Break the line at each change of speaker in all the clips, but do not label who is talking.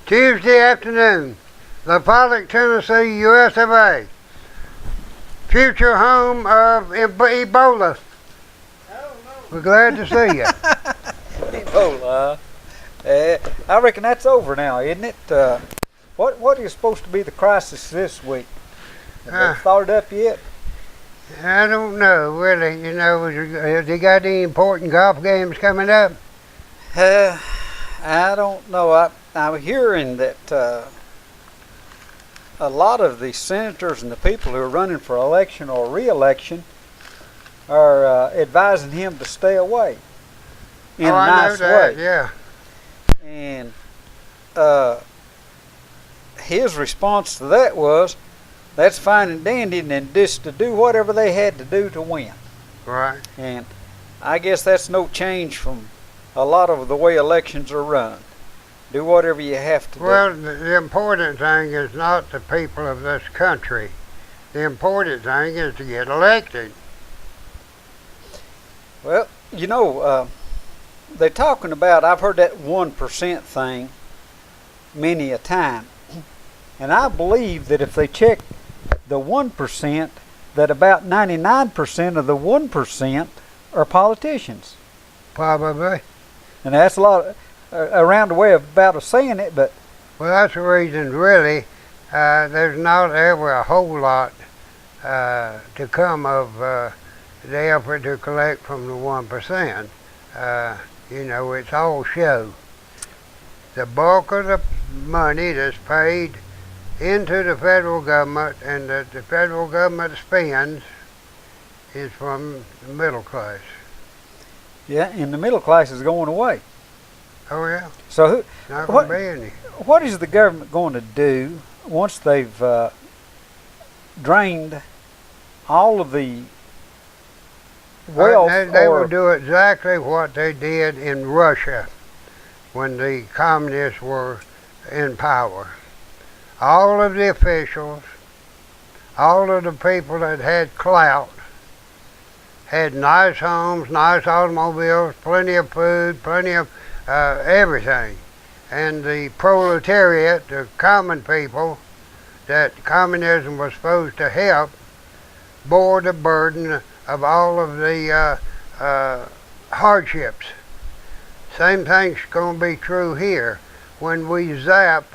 Tuesday afternoon, Lafayette, Tennessee, US of A. Future home of Ebola. We're glad to see you.
Ebola. I reckon that's over now, isn't it? What is supposed to be the crisis this week? Have they started up yet?
I don't know, really. You know, have they got any important golf games coming up?
I don't know. I'm hearing that a lot of the senators and the people who are running for election or re-election are advising him to stay away in a nice way.
Yeah.
And his response to that was, that's fine and dandy, and just to do whatever they had to do to win.
Right.
And I guess that's no change from a lot of the way elections are run. Do whatever you have to do.
Well, the important thing is not the people of this country. The important thing is to get elected.
Well, you know, they're talking about, I've heard that 1% thing many a time. And I believe that if they check the 1%, that about 99% of the 1% are politicians.
Probably.
And that's a lot, a roundabout way about saying it, but...
Well, that's the reason, really, there's not ever a whole lot to come of the effort to collect from the 1%. You know, it's all show. The bulk of the money that's paid into the federal government and that the federal government spends is from the middle class.
Yeah, and the middle class is going away.
Oh yeah.
So
not going to be any.
What is the government going to do once they've drained all of the wealth?
They will do exactly what they did in Russia when the communists were in power. All of the officials, all of the people that had clout, had nice homes, nice automobiles, plenty of food, plenty of everything. And the proletariat, the common people that communism was supposed to help, bore the burden of all of the hardships. Same thing's going to be true here. When we zap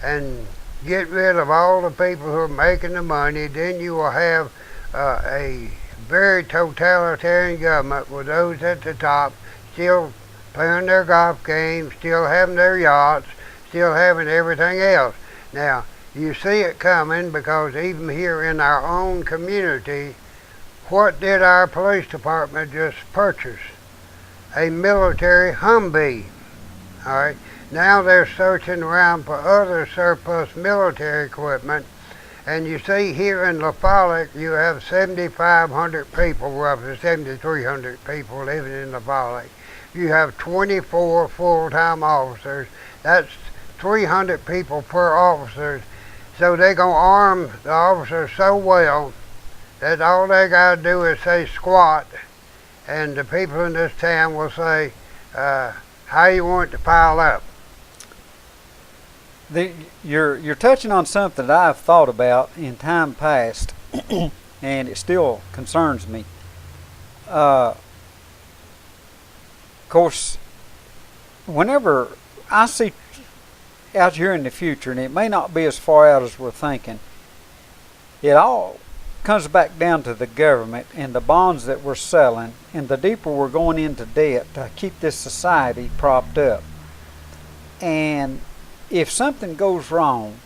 and get rid of all the people who are making the money, then you will have a very totalitarian government with those at the top still playing their golf games, still having their yachts, still having everything else. Now, you see it coming because even here in our own community, what did our police department just purchase? A military Humvee. All right. Now they're searching around for other surplus military equipment. And you see here in Lafayette, you have 7,500 people, roughly 7,300 people living in Lafayette. You have 24 full-time officers. That's 300 people per officer. So they're going to arm the officers so well that all they got to do is say squat, and the people in this town will say, how you want it to pile up.
You're touching on something that I've thought about in time past, and it still concerns me. Of course, whenever I see out here in the future, and it may not be as far out as we're thinking, it all comes back down to the government and the bonds that we're selling, and the deeper we're going into debt to keep this society propped up. And if something goes wrong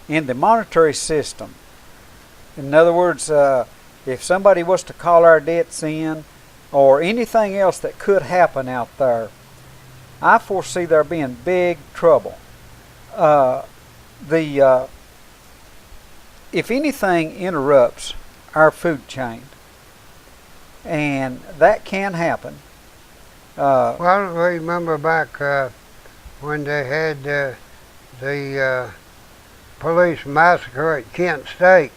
in the monetary system, in other words, if somebody was to call our debts in or anything else that could happen out there, I foresee there being big trouble. If anything interrupts our food chain, and that can happen.
Well, I remember back when they had the police massacre at Kent State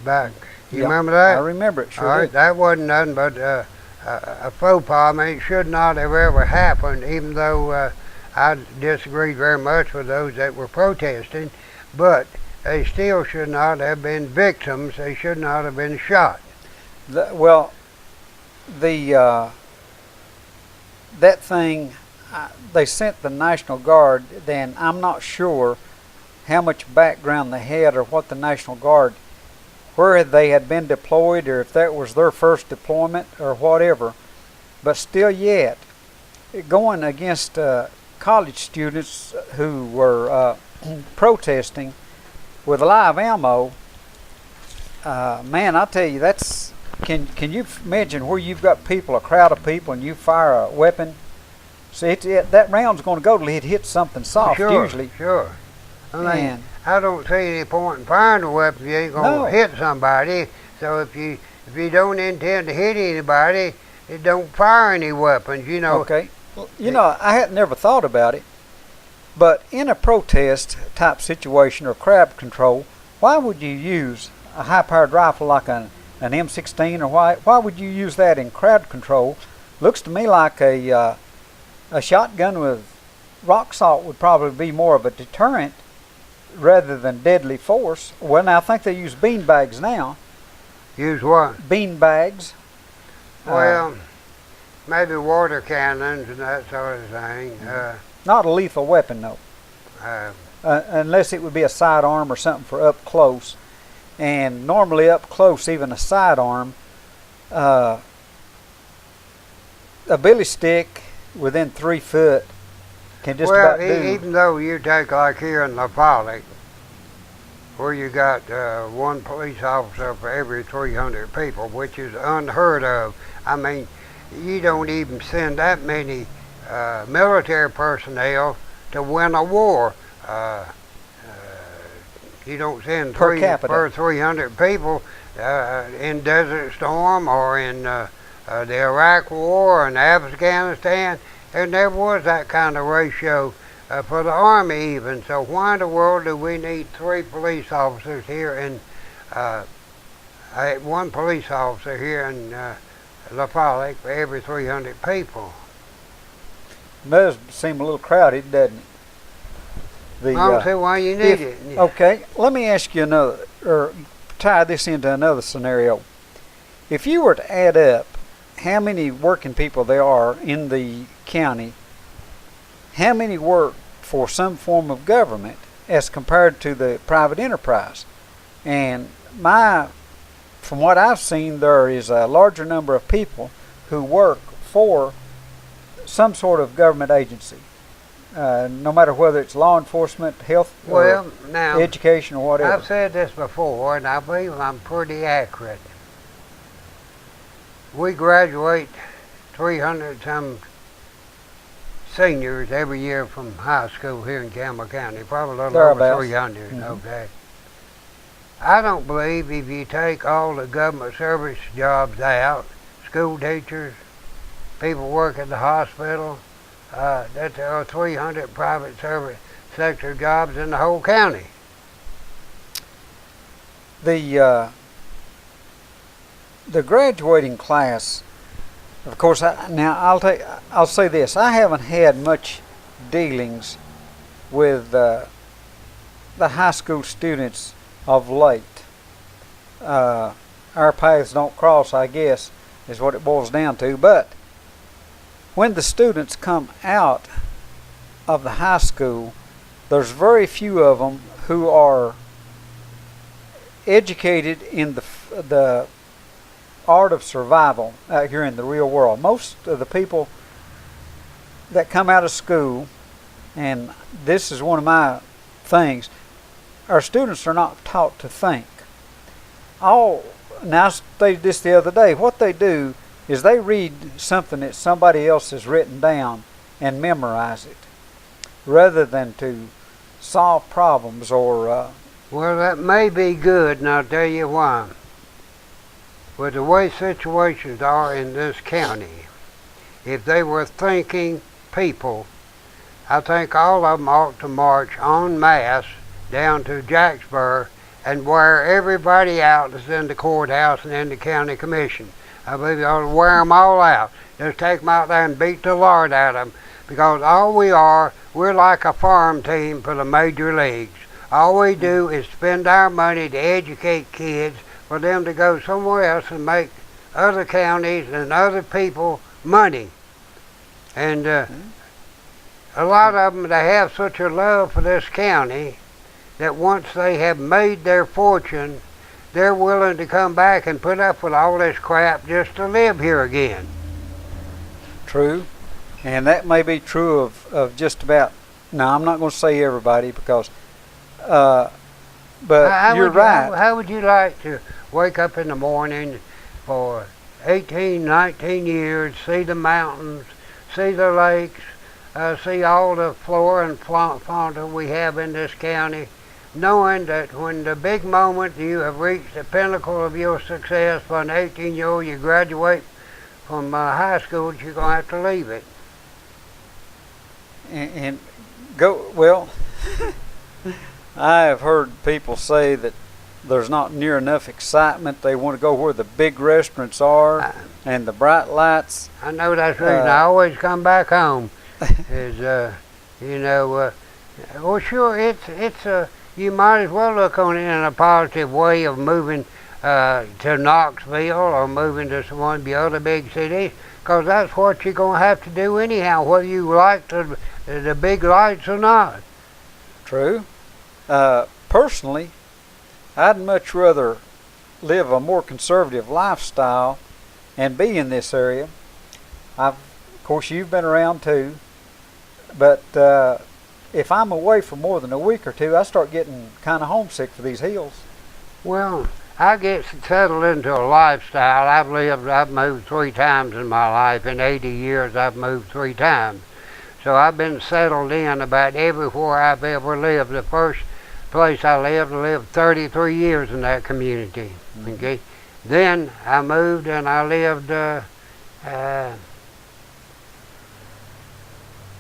back. You remember that?
I remember it, sure
All right,
did.
that wasn't nothing but a faux pas. I mean, it should not have ever happened, even though I disagreed very much with those that were protesting, but they still should not have been victims. They should not have been shot.
Well, the that thing, they sent the National Guard. Then I'm not sure how much background they had or what the National Guard, where they had been deployed, or if that was their first deployment or whatever. But still yet, going against college students who were protesting with live ammo, man, I tell you, that's, can you imagine where you've got people, a crowd of people, and you fire a weapon? See, that round's going to go till it hits something soft,
Sure,
usually.
Sure. I mean,
Man.
I don't see any point in firing a weapon if you ain't going to hit somebody. So if you don't intend to hit anybody, it don't fire any weapons, you know.
Okay. Well, you know, I had never thought about it, but in a protest type situation or crowd control, why would you use a high-powered rifle like an M16, or why would you use that in crowd control? Looks to me like a shotgun with rock salt would probably be more of a deterrent rather than deadly force. Well, now I think they use bean bags now.
Use what?
Bean bags.
Well, maybe water cannons and that sort of thing.
Not a lethal weapon, though. Unless it would be a sidearm or something for up close. And normally up close, even a sidearm, a billy stick within 3 foot can just about do.
Even though you take like here in La Follette, where you got one police officer for every 300 people, which is unheard of. I mean, you don't even send that many military personnel to win a war. You don't send
per capita.
per 300 people in Desert Storm or in the Iraq War or in Afghanistan. There never was that kind of ratio for the Army even. So why in the world do we need 3 police officers here in, one police officer here in La Follette for every 300 people?
It does seem a little crowded, doesn't it?
I don't see why you need it.
Okay, let me ask you another, or tie this into another scenario. If you were to add up how many working people there are in the county, how many work for some form of government as compared to the private enterprise? And from what I've seen, there is a larger number of people who work for some sort of government agency. No matter whether it's law enforcement, health, or
now,
education, or whatever.
I've said this before, and I believe I'm pretty accurate. We graduate 300 some seniors every year from high school here in Campbell County, probably a little over 300. Mm-hmm. Okay. I don't believe if you take all the government service jobs out, school teachers, people work at the hospital, that there are 300 private service sector jobs in the whole county.
The graduating class, of course. I'll say this: I haven't had much dealings with the high school students of late. Our paths don't cross, I guess, is what it boils down to. But when the students come out of the high school, there's very few of them who are educated in the art of survival out here in the real world. Most of the people that come out of school, and this is one of my things, our students are not taught to think. Now I stated this the other day, what they do is they read something that somebody else has written down and memorize it, rather than to solve problems or...
Well, that may be good, and I'll tell you why. With the way situations are in this county, if they were thinking people, I think all of them ought to march en masse down to Jacksboro and wear everybody out that's in the courthouse and in the county commission. I believe you ought to wear them all out. Just take them out there and beat the Lord out of them. Because all we are, we're like a farm team for the major leagues. All we do is spend our money to educate kids for them to go somewhere else and make other counties and other people money. And a lot of them, they have such a love for this county that once they have made their fortune, they're willing to come back and put up with all this crap just to live here again.
True. And that may be true of just about, now I'm not going to say everybody because, but you're right.
How would you like to wake up in the morning for 18, 19 years, see the mountains, see the lakes, see all the flora and fauna we have in this county, knowing that when the big moment you have reached the pinnacle of your success for an 18-year-old, you graduate from high school, that you're going to have to leave it.
And go, well, I have heard people say that there's not near enough excitement. They want to go where the big restaurants are and the bright lights.
I know that's the reason I always come back home. Is well, sure, it's you might as well look on it in a positive way of moving to Knoxville or moving to one of the other big cities, because that's what you're going to have to do anyhow, whether you like the big lights or not.
True. Personally, I'd much rather live a more conservative lifestyle and be in this area. Of course, you've been around too, but if I'm away for more than a week or two, I start getting kind of homesick for these hills.
Well, I get settled into a lifestyle. I've moved 3 times in my life. In 80 years, I've moved 3 times. So I've been settled in about everywhere I've ever lived. The first place I lived 33 years in that community. Mm-hmm. Okay. Then I moved and I lived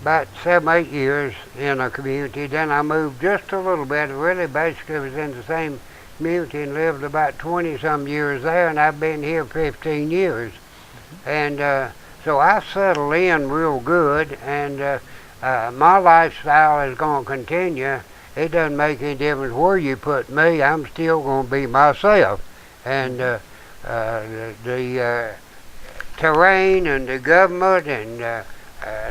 about 7, 8 years in a community. Then I moved just a little bit. Really, basically, was in the same community and lived about 20-some years there, and I've been here 15 years. Mm-hmm. And so I settled in real good, and my lifestyle is going to continue. It doesn't make any difference where you put me. I'm still going to be myself. And the terrain and the government and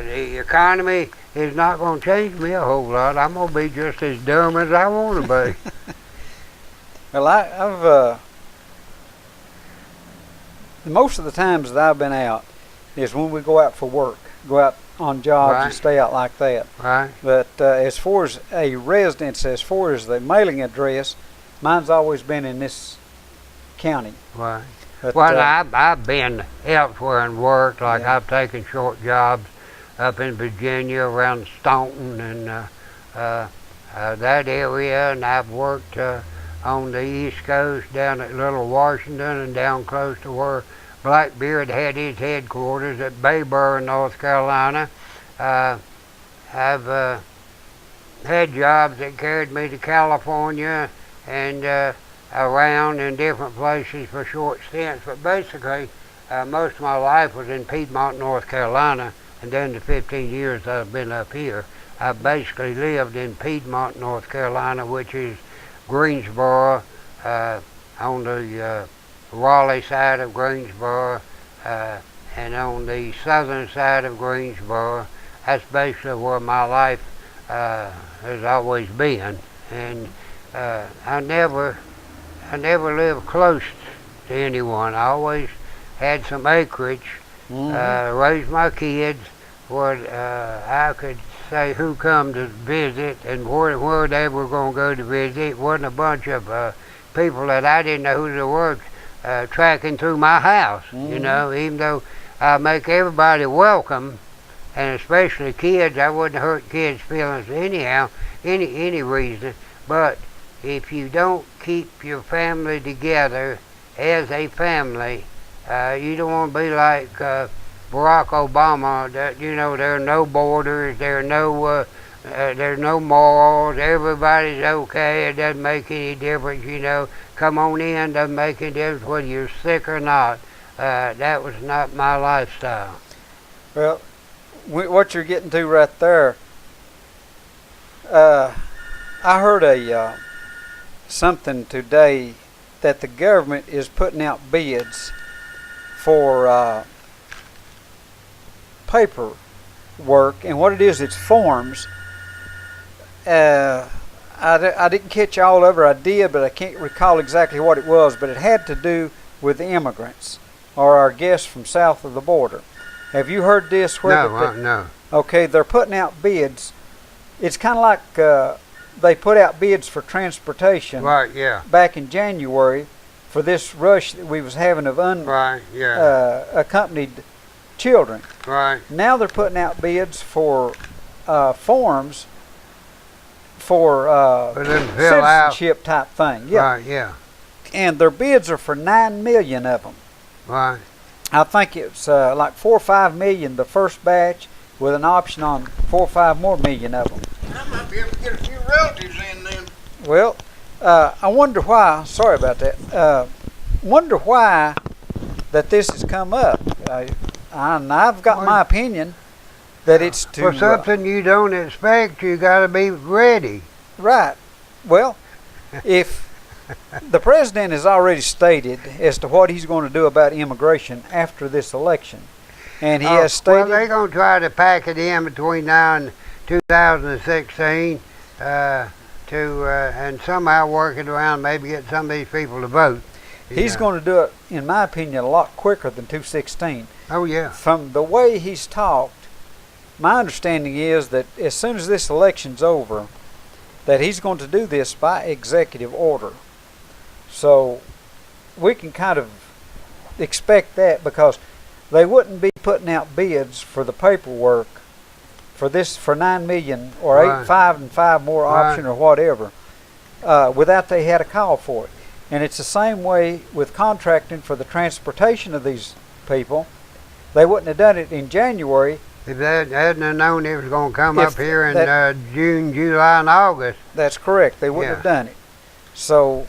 the economy is not going to change me a whole lot. I'm going to be just as dumb as I want to be.
Well, I've most of the times that I've been out is when we go out for work, go out on jobs
Right.
and stay out like that.
Right.
But as far as a residence, as far as the mailing address, mine's always been in this county.
Right.
But,
Well, I've been elsewhere and worked. Like
Yeah.
I've taken short jobs up in Virginia around Staunton and that area, and I've worked on the East Coast down at Little Washington and down close to where Blackbeard had his headquarters at Bayboro, North Carolina. I've had jobs that carried me to California and around in different places for short stints, but basically most of my life was in Piedmont, North Carolina, and then the 15 years I've been up here, I've basically lived in Piedmont, North Carolina, which is Greensboro, on the Raleigh side of Greensboro, and on the southern side of Greensboro. That's basically where my life has always been, and I never lived close to anyone. I always had some acreage, raised my kids where I could say who come to visit and where they were going to go to visit. It wasn't a bunch of people that I didn't know who they were tracking through my house, you know, even though I make everybody welcome, and especially kids. I wouldn't hurt kids' feelings anyhow, any reason, but if you don't keep your family together as a family, you don't want to be like Barack Obama, that, you know, there are no borders, there's no morals, everybody's okay, it doesn't make any difference, you know, come on in, doesn't make any difference whether you're sick or not. That was not my lifestyle.
Well, what you're getting to right there, I heard something today that the government is putting out bids for paperwork, and what it is, it's forms. I didn't catch all of it. I did, but I can't recall exactly what it was. But it had to do with the immigrants or our guests from south of the border. Have you heard this?
No.
Okay, they're putting out bids. It's kind of like they put out bids for transportation.
Right. Yeah.
Back in January for this rush that we was having of unaccompanied children.
Right.
Now they're putting out bids for forms for citizenship type thing. Yeah.
Right. Yeah.
And their bids are for 9 million of them.
Right.
I think it's like 4 or 5 million the first batch, with an option on 4 or 5 more million of them.
I might be able to get a few relatives in then.
Well, I wonder why. Sorry about that. Wonder why that this has come up. And I've got my opinion that it's to
for something you don't expect. You got to be ready.
Right. Well, if the president has already stated as to what he's going to do about immigration after this election, and he has stated.
Well, they're going to try to pack it in between now and 2016 and somehow work it around, maybe get some of these people to vote.
He's going to do it, in my opinion, a lot quicker than 2016.
Oh, yeah.
From the way he's talked, my understanding is that as soon as this election's over, that he's going to do this by executive order. So we can kind of expect that, because they wouldn't be putting out bids for the paperwork for 9 million or
Right.
5 and 5 more option or whatever without they had a call for it. And it's the same way with contracting for the transportation of these people. They wouldn't have done it in January.
If they hadn't known it was going to come up here in June, July, and August.
That's correct. They wouldn't have done it. So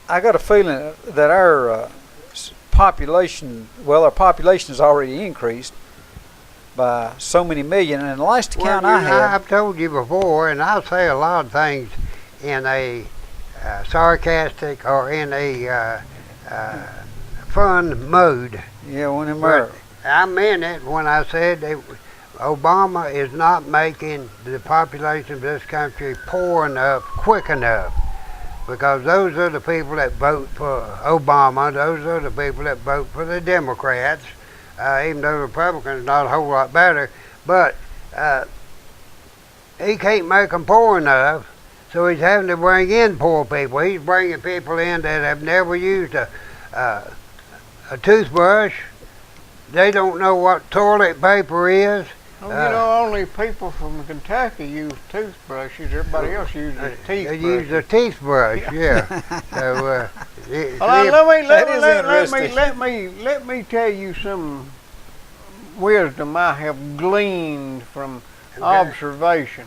I got a feeling that our population, our population has already increased by so many million. And the last count I had,
I've told you before, and I'll say a lot of things in a sarcastic or in a fun mode.
Yeah, when
But I meant it when I said Obama is not making the population of this country poor enough, quick enough. Because those are the people that vote for Obama. Those are the people that vote for the Democrats. Even though Republicans are not a whole lot better. But he can't make them poor enough. So he's having to bring in poor people. He's bringing people in that have never used a toothbrush. They don't know what toilet paper is.
Well, only people from Kentucky use toothbrushes. Everybody else uses teeth
They
brushes.
use a teeth brush, yeah. So,
let me tell you some wisdom I have gleaned from observation.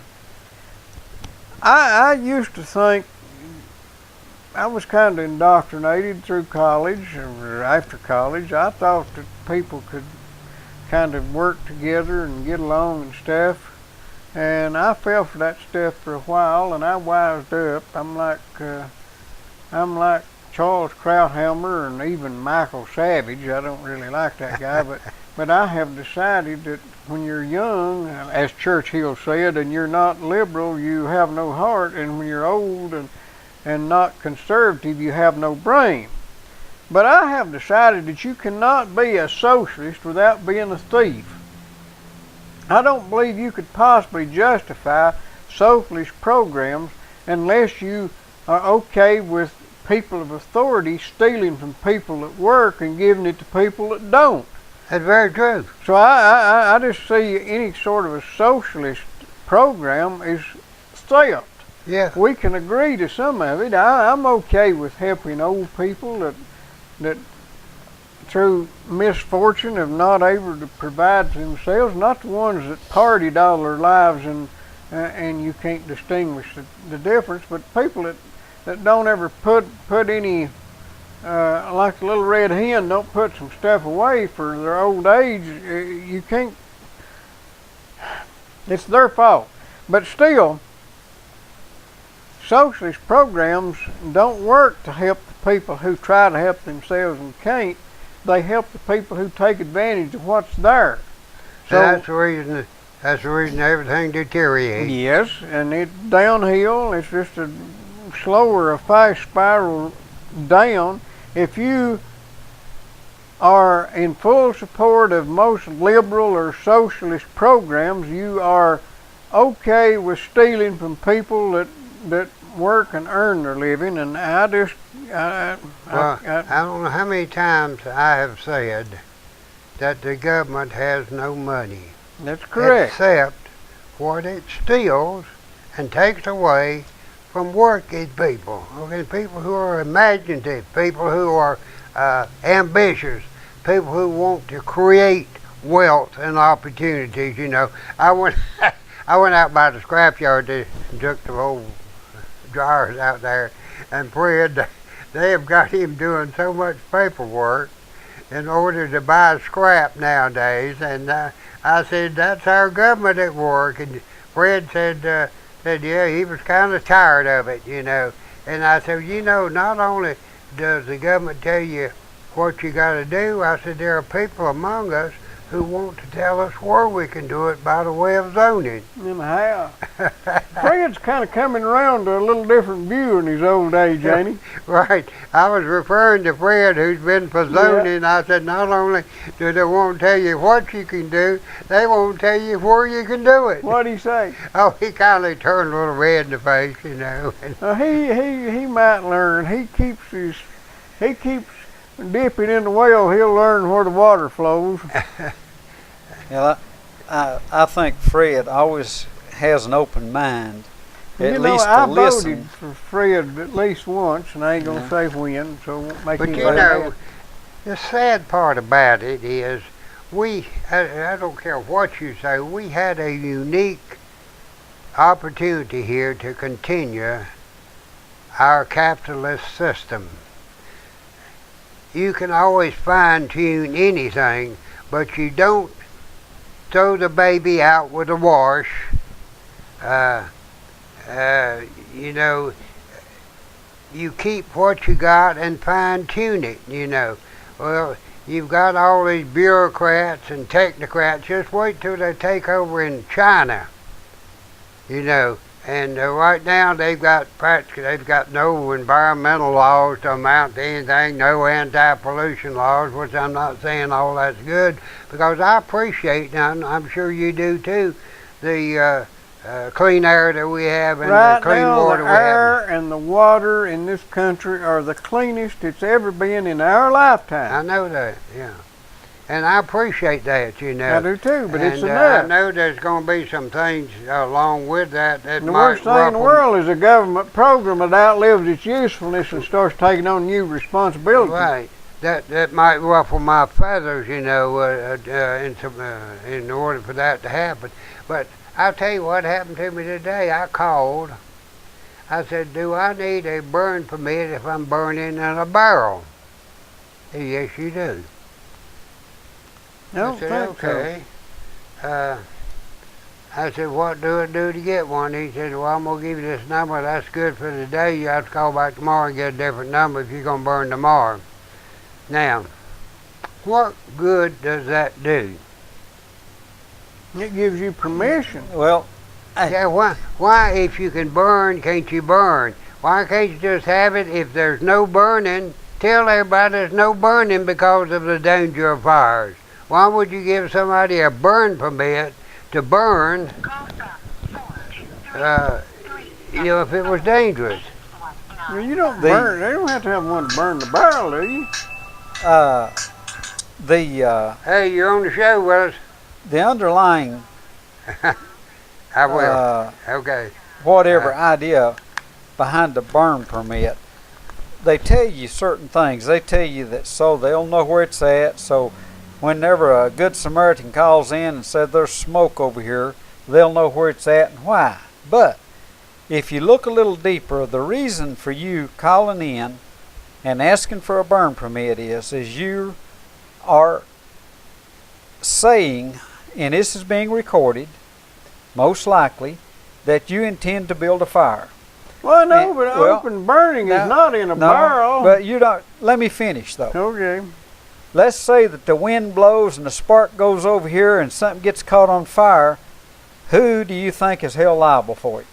I used to think, I was kind of indoctrinated through college or after college. I thought that people could kind of work together and get along and stuff. And I fell for that stuff for a while, and I wised up. I'm like Charles Krauthammer and even Michael Savage. I don't really like that guy, but I have decided that when you're young, as Churchill said, and you're not liberal, you have no heart, and when you're old and not conservative, you have no brain. But I have decided that you cannot be a socialist without being a thief. I don't believe you could possibly justify socialist programs unless you are okay with people of authority stealing from people at work and giving it to people that don't.
that's very true.
So I just see any sort of a socialist program is theft.
Yeah.
We can agree to some of it. I'm okay with helping old people that through misfortune have not able to provide for themselves, not the ones that partied all their lives and you can't distinguish the difference, but people that don't ever put any, like the little red hen, don't put some stuff away for their old age. You can't, it's their fault. But still, socialist programs don't work to help the people who try to help themselves and can't. They help the people who take advantage of what's there. So
that's the reason. That's the reason everything deteriorates.
yes, and it's downhill. It's just a slower, a fast spiral down. If you are in full support of most liberal or socialist programs, you are okay with stealing from people that work and earn their living. And I don't
know how many times I have said that the government has no money.
That's correct.
Except what it steals and takes away from working people. Okay, people who are imaginative, people who are ambitious, people who want to create wealth and opportunities. You know, I went out by the scrapyard and took the old dryers out there, and Fred, they have got him doing so much paperwork in order to buy scrap nowadays. And I said, that's our government at work. And Fred said, yeah, he was kind of tired of it, you know. And I said, you know, not only does the government tell you what you got to do, I said, there are people among us who want to tell us where we can do it by the way of zoning.
And how? Fred's kind of coming around to a little different view in his old age, ain't he?
Right. I was referring to Fred, who's been for zoning. Yeah. I said, not only do they won't tell you what you can do, they won't tell you where you can do it.
What'd he say?
Oh, he kind of turned a little red in the face, you know.
He might learn. He keeps dipping in the well. He'll learn where the water flows.
Yeah, I think Fred always has an open mind, at least to listen.
I voted for Fred at least once, and I ain't gonna say when, so it won't make
but
anybody
you know,
mad.
the sad part about it is I don't care what you say, we had a unique opportunity here to continue our capitalist system. You can always fine-tune anything, but you don't throw the baby out with the wash. You know, you keep what you got and fine-tune it, you know. Well, you've got all these bureaucrats and technocrats. Just wait till they take over in China, you know. And right now they've got no environmental laws to amount to anything, no anti-pollution laws, which I'm not saying all that's good, because I appreciate, and I'm sure you do too, the clean air that we have and the clean water we have.
Right now, the air and the water in this country are the cleanest it's ever been in our lifetime.
I know that, yeah. And I appreciate that, you know.
I do too, but
and,
it's enough.
I know there's going to be some things along with that that
the
might
worst thing in the world is a government program that outlives its usefulness and starts taking on new responsibilities.
Right. That might ruffle my feathers, you know, in order for that to happen. But I'll tell you what happened to me today. I called. I said, do I need a burn permit if I'm burning in a barrel? Yes, you do.
No,
I said, okay. I said, what do I do to get one? He said, well, I'm going to give you this number. That's good for today. You have to call back tomorrow and get a different number if you're going to burn tomorrow. Now, what good does that do?
It gives you permission.
Well,
yeah, why, if you can burn, can't you burn? Why can't you just have it if there's no burning? Tell everybody there's no burning because of the danger of fires. Why would you give somebody a burn permit to burn, you know, if it was dangerous?
Well, you don't burn. They don't have to have one to burn the barrel, do you?
Hey, you're on the show, Willis.
The underlying
I will. Okay.
Whatever idea behind the burn permit, they tell you certain things. They tell you that so they'll know where it's at, so whenever a good Samaritan calls in and said there's smoke over here, they'll know where it's at and why. But if you look a little deeper, the reason for you calling in and asking for a burn permit is you are saying, and this is being recorded, most likely, that you intend to build a fire.
Well, no,
And-
but
well,
open burning
now-
is not in a barrel.
But you don't. Let me finish though.
Okay.
Let's say that the wind blows and the spark goes over here and something gets caught on fire. Who do you think is held liable for it?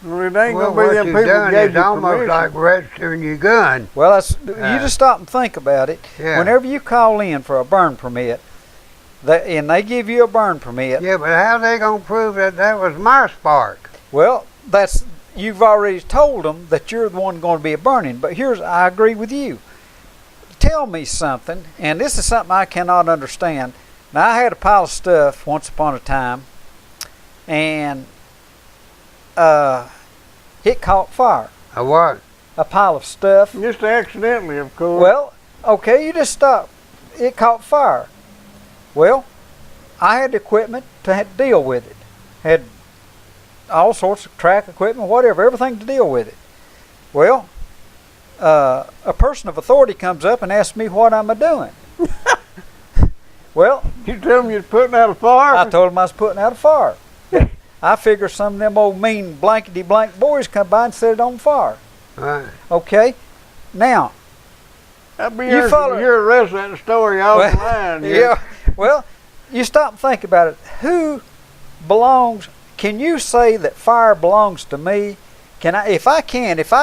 Well, it ain't
Well,
gonna be
what
them
you've
people
done
gave
is
you
almost
permission.
like registering your gun.
Well, you just stop and think about it.
Yeah.
Whenever you call in for a burn permit, and they give you a burn permit,
Yeah, but how they gonna prove that that was my spark?
well, you've already told them that you're the one going to be burning. But I agree with you. Tell me something, and this is something I cannot understand. Now, I had a pile of stuff once upon a time, and it caught fire.
A what?
A pile of stuff.
Just accidentally, of course.
Well, okay, you just stop. It caught fire. Well, I had the equipment to deal with it. Had all sorts of track equipment, whatever, everything to deal with it. Well, a person of authority comes up and asks me what I'm doing. Well,
You tell them you're putting out a fire?
I told him I was putting out a fire. I figure some of them old mean blankety blank boys come by and set it on fire.
Right.
Okay, now
I'd be
You
interested
follow-
to hear the rest of that story offline.
yeah. Well, you stop and think about it. Who belongs? Can you say that fire belongs to me? If I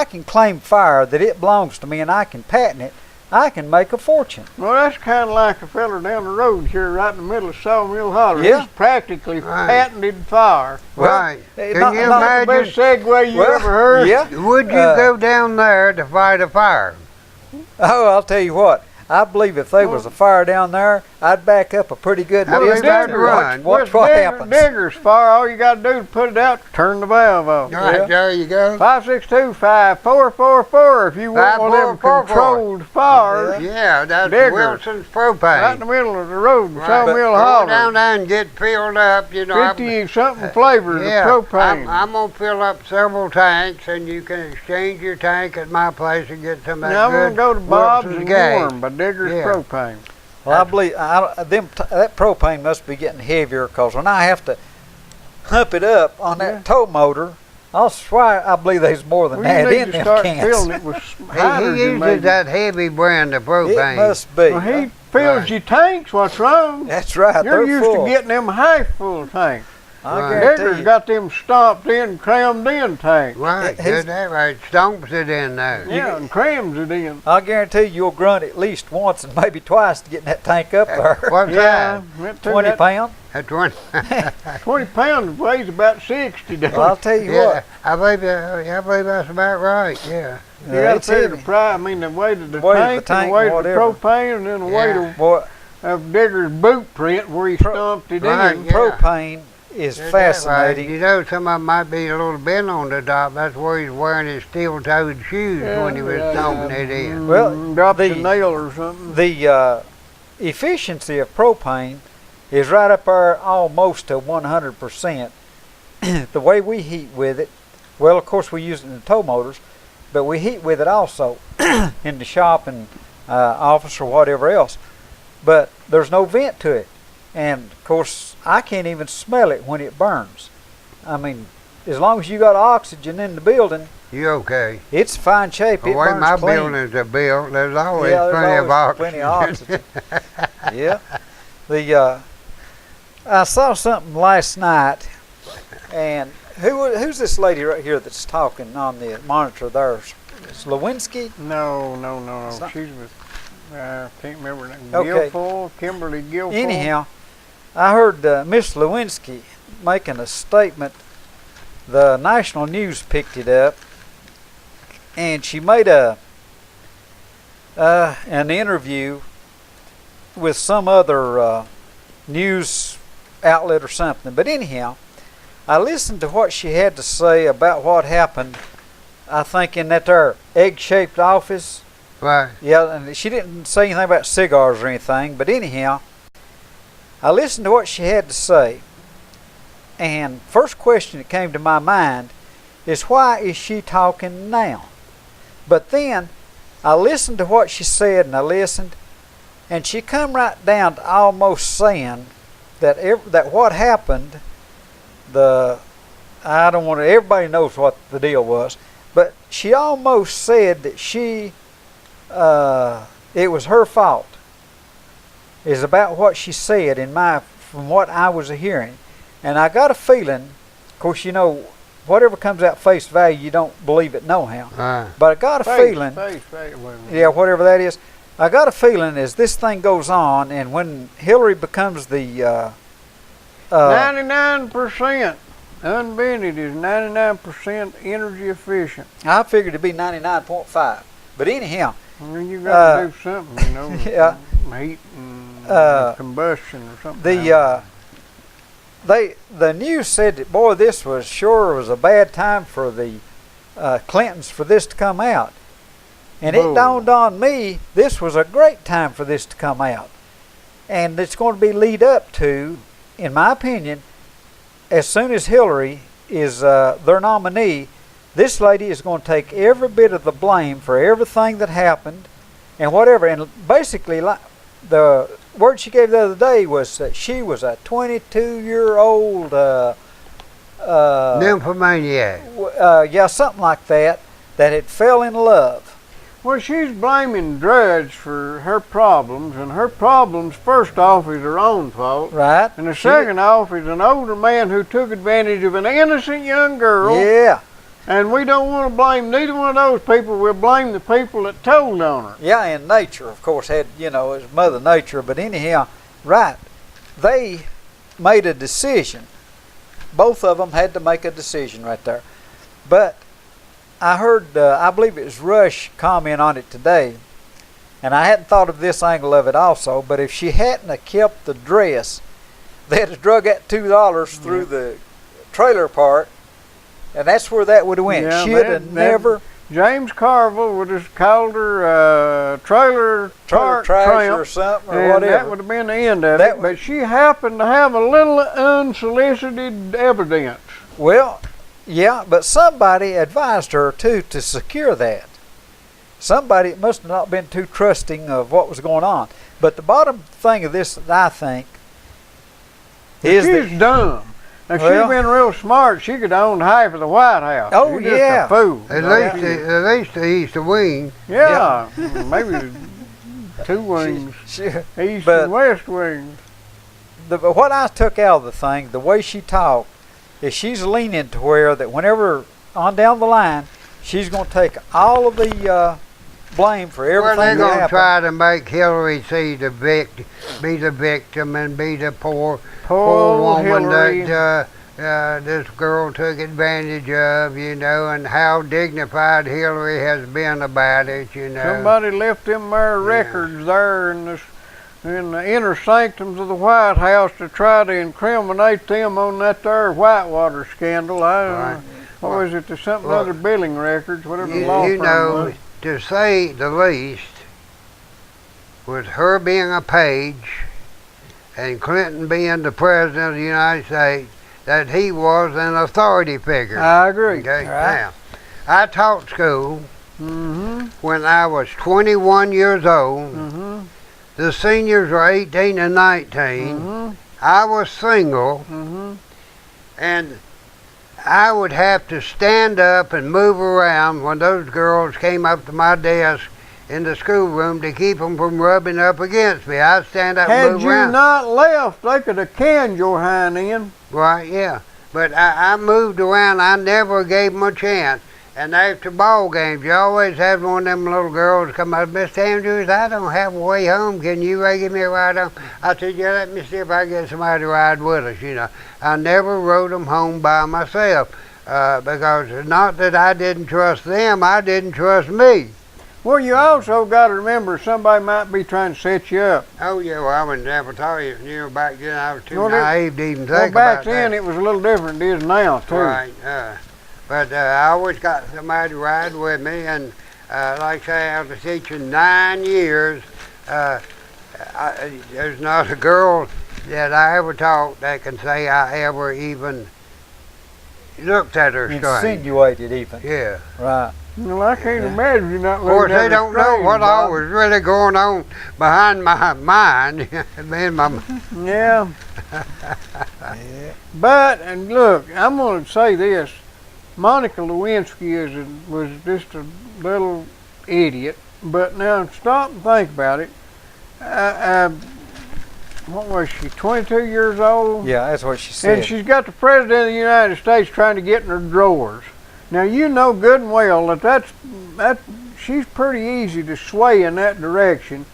can claim fire that it belongs to me and I can patent it, I can make a fortune.
Well, that's kind of like a feller down the road here, right in the middle of Sawmill Holler.
Yeah.
He's practically
Right.
patented fire.
Right.
eh,
Can
not-
you
not
Not the best
imagine?
segue you
Well,
ever heard.
Yeah.
Would you go down there to fight a fire?
Oh, I'll tell you what. I believe if there was a fire down there, I'd back up a pretty good
How
distance
about
and
to run?
watch what happens.
Digger's fire. All you got to do is put it out, turn the valve off.
All right, there you go.
562-5444 if you want one of them
5444.
controlled fires.
Yeah, that's
Digger.
Wilson's
Right in
propane.
the middle of the road,
Right.
Sawmill
Go
Holler.
down there and get filled up, you know.
50-something flavors
Yeah,
of propane.
I'm gonna fill up several tanks, and you can exchange your tank at my place and get some of that
Now I'm
good
gonna go to Bob's
Wilson's
and
gas.
Warm by Digger's
Yeah.
Propane.
Well, I believe that propane must be getting heavier because when I have to hump it up on that
Yeah.
tow motor, I'll swear I believe there's more than
Well, you
that
need
in
to
them
start
cans.
filling it with
He
hydrogen,
uses
maybe.
that heavy brand of propane.
It must be.
Well, he fills
Right.
your tanks. What's wrong?
That's right.
You're
they're
used
full.
to getting them half full tanks.
I
Right.
guarantee
Digger's
you.
got them stomped in, crammed in tanks.
Right,
He's-
get that right. Stomps it in there.
Yeah, and crams it in.
I guarantee you'll grunt at least once and maybe twice to get that tank up there.
What's
Yeah,
that?
that took
20
that
pound.
That's one.
20 pounds weighs about 60. Don't
Well, I'll tell you
Yeah,
what.
I believe that's about right. Yeah.
You got to
it's
figure the
heavy.
price. I mean, the weight of the
Weight of the
tank, and
tank,
the weight of the
whatever.
propane, and then the weight
Yeah.
Boy,
of Digger's boot print where he stomped it
Right.
in.
Yeah.
propane is
That's right.
fascinating.
You know, some of them might be a little bent on the top. That's where he's wearing his steel-toed shoes when he was stomping it in.
Well,
dropped
the-
a nail or something.
The efficiency of propane is right up there almost to 100%. The way we heat with it, well, of course we use it in the tow motors, but we heat with it also in the shop and office or whatever else. But there's no vent to it. And, of course, I can't even smell it when it burns. I mean, as long as you got oxygen in the building,
You okay?
it's fine shape.
The
It
way
burns
my
clean.
buildings are built, there's always
Yeah, there's
plenty of
always
oxygen.
plenty of oxygen. Yeah. I saw something last night, and who's this lady right here that's talking on the monitor there? It's Lewinsky?
No.
It's not-
She's with, I can't remember her name.
Okay.
Guilfoyle, Kimberly Guilfoyle.
Anyhow, I heard Miss Lewinsky making a statement. The national news picked it up, and she made an interview with some other news outlet or something. But anyhow, I listened to what she had to say about what happened. I think in that there egg-shaped office.
Right.
Yeah, and she didn't say anything about cigars or anything. But anyhow, I listened to what she had to say. And first question that came to my mind is, why is she talking now? But then I listened to what she said, and I listened, and she come right down to almost saying that that what happened, the I don't want to. Everybody knows what the deal was, but she almost said that it was her fault. Is about what she said from what I was hearing, and I got a feeling. Of course, whatever comes out face value, you don't believe it nohow. But I got a feeling. Yeah, whatever that is. I got a feeling as this thing goes on, and when Hillary becomes the
99% unvented is 99% energy efficient.
I figured it'd be 99.5. But anyhow,
well, you got to do something,
yeah,
heat and combustion or something.
The news said that this was a bad time for the Clintons for this to come out. And it dawned on me, this was a great time for this to come out. And it's going to be lead up to, in my opinion, as soon as Hillary is their nominee, this lady is going to take every bit of the blame for everything that happened and whatever. And basically, the word she gave the other day was that she was a 22-year-old
nymphomaniac.
Yeah, something like that had fell in love.
Well, she's blaming drugs for her problems, and her problems, first off, is her own fault.
Right.
And the second off is an older man who took advantage of an innocent young girl.
Yeah.
And we don't want to blame neither one of those people. We'll blame the people that told on her.
Yeah, and nature, of course, it's Mother Nature. But anyhow, right, they made a decision. Both of them had to make a decision right there. But I heard, I believe it was Rush comment on it today, and I hadn't thought of this angle of it also, but if she hadn't have kept the dress, they had to drug that $2 through the trailer park, and that's where that would have went.
Yeah,
She'd have never...
James Carville would have called her trailer
trash
tramp,
or something, or
and
whatever.
that would have been the end of it, but she happened to have a little unsolicited evidence.
Well... yeah, but somebody advised her, too, to secure that. Somebody must have not been too trusting of what was going on. But the bottom thing of this, I think, is
she's dumb. If she'd been real smart, she could own half of the White House.
Oh,
she's just a fool.
At least the east wing.
Yeah, maybe 2 wings, east and west wings.
But what I took out of the thing, the way she talked, is she's leaning to where that whenever on down the line, she's going to take all of the blame for everything that happened.
Well, they're going to try to make Hillary be the victim and be the poor woman
Hillary.
that this girl took advantage of, and how dignified Hillary has been about it,
Somebody left them there records there in the inner sanctums of the White House to try to incriminate them on that there Whitewater scandal. What was it? There's something other billing records, whatever the law firm was.
To say the least, with her being a page and Clinton being the president of the United States, that he was an authority figure.
I agree.
Okay, now, I taught school when I was 21 years old. The seniors were 18 and 19. I was single, and I would have to stand up and move around when those girls came up to my desk in the schoolroom to keep them from rubbing up against me. I'd stand up and move around.
Had you not left, they could have canned your hind end.
Right, yeah. But I moved around. I never gave them a chance. And after ball games, you always had one of them little girls come up, Mr. Andrews, I don't have a way home. Can you give me a ride home? I said, yeah, let me see if I can get somebody to ride with us, I never rode them home by myself because not that I didn't trust them, I didn't trust me.
Well, you also got to remember somebody might be trying to set you up.
Oh, yeah, well, I would never tell you. Back then I was too naive to even think about that.
Well, back then it was a little different than it is now, too.
Right, but I always got somebody to ride with me, and like I say, after teaching 9 years, there's not a girl that I ever taught that can say I ever even looked at her strange.
Insinuated even.
Yeah.
Right.
Well, I can't imagine you not looking at her.
Of course, they don't know what all was really going on behind my mind.
Yeah.
Yeah.
But, and look, I'm going to say this. Monica Lewinsky was just a little idiot. But now stop and think about it. What was she, 22 years old?
Yeah, that's what she said.
And she's got the President of the United States trying to get in her drawers. Now, you know good and well that she's pretty easy to sway in that direction.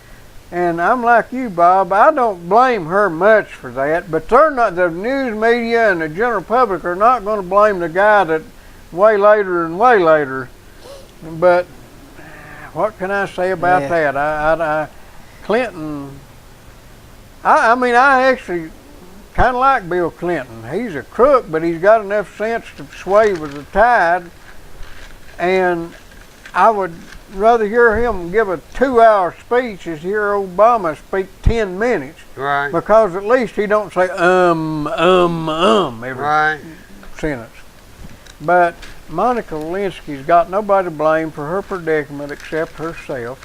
And I'm like you, Bob. I don't blame her much for that. But they're not, the news media and the general public are not going to blame the guy that waylaid her. But what can I say about that? Clinton. I mean, I actually kind of like Bill Clinton. He's a crook, but he's got enough sense to sway with the tide. And I would rather hear him give a 2-hour speech as hear Obama speak 10 minutes.
Right.
Because at least he don't say every
Right.
sentence. But Monica Lewinsky's got nobody to blame for her predicament except herself.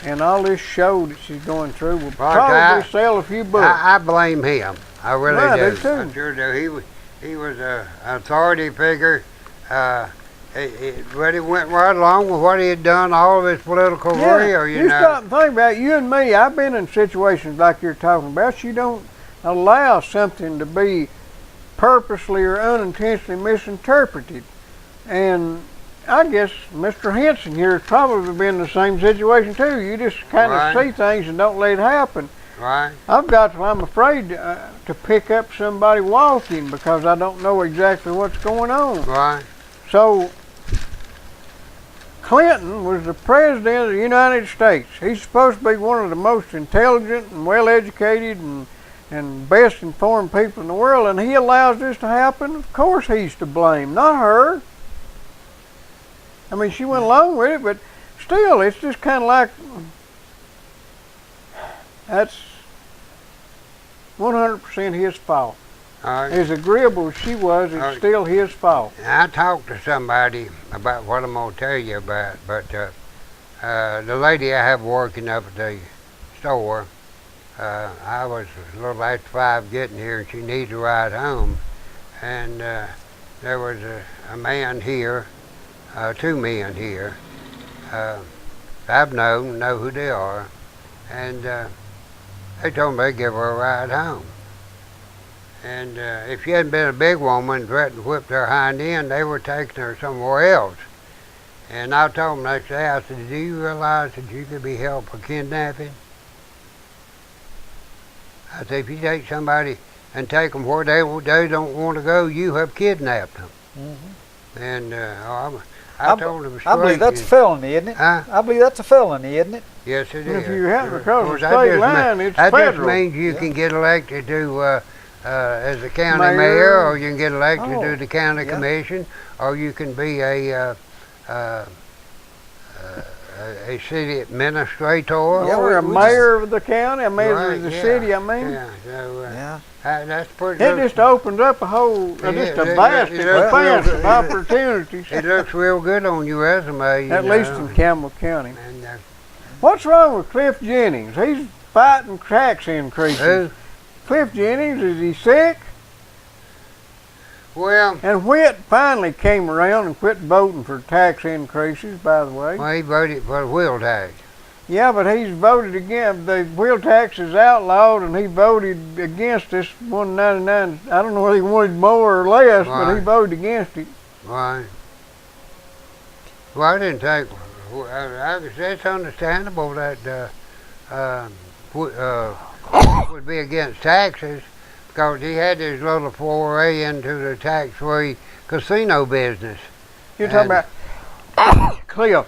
And all this show that she's going through will probably sell a few books.
I blame him. I really
I
do.
do too.
I sure do. He was an authority figure. But he went right along with what he had done all of his political career, you know.
Stop and think about it. You and me, I've been in situations like you're talking about. You don't allow something to be purposely or unintentionally misinterpreted. And I guess Mr. Henson here has probably been in the same situation too. You just kind of see things and don't let it happen.
Right.
I've got to, I'm afraid to pick up somebody walking because I don't know exactly what's going on.
Right.
So Clinton was the President of the United States. He's supposed to be one of the most intelligent and well-educated and best informed people in the world, and he allows this to happen. Of course he's to blame, not her. I mean, she went along with it, but still, it's just kind of like, that's 100% his fault.
Right.
As agreeable as she was, it's still his fault.
I talked to somebody about what I'm going to tell you about, but the lady I have working up at the store, I was a little after 5 getting here, and she needed a ride home. And there was a man here, 2 men here. I've know who they are, and they told me they'd give her a ride home. And if she hadn't been a big woman and threatened to whip their hind end, they were taking her somewhere else. And I told them next day, I said, do you realize that you could be held for kidnapping? I said, if you take somebody and take them where they don't want to go, you have kidnapped them. Mm-hmm. And I told them straight.
I believe that's a felony, isn't it? I believe that's a felony, isn't it?
Yes, it is.
If you happen to cross the state line, it's
that
federal.
That just means you can get elected to as a county mayor, or you can get elected to the county commission, or you can be a city administrator.
Yeah, or a mayor of the county, a mayor of the city, I mean.
Yeah, so that's pretty
it just opens up a whole, just a vast expanse of opportunities.
It looks real good on your resume.
At least in Campbell County.
And,
what's wrong with Cliff Jennings? He's fighting tax increases.
Who?
Cliff Jennings, is he sick?
Well,
and Whit finally came around and quit voting for tax increases, by the way.
Well, he voted for the wheel tax.
Yeah, but he's voted against, the wheel tax is outlawed, and he voted against this $1.99. I don't know whether he wanted more or less, but he voted against it.
Right. Well, I didn't think, it's understandable that would be against taxes, because he had his little foray into the tax-free casino business.
You're talking about Cliff.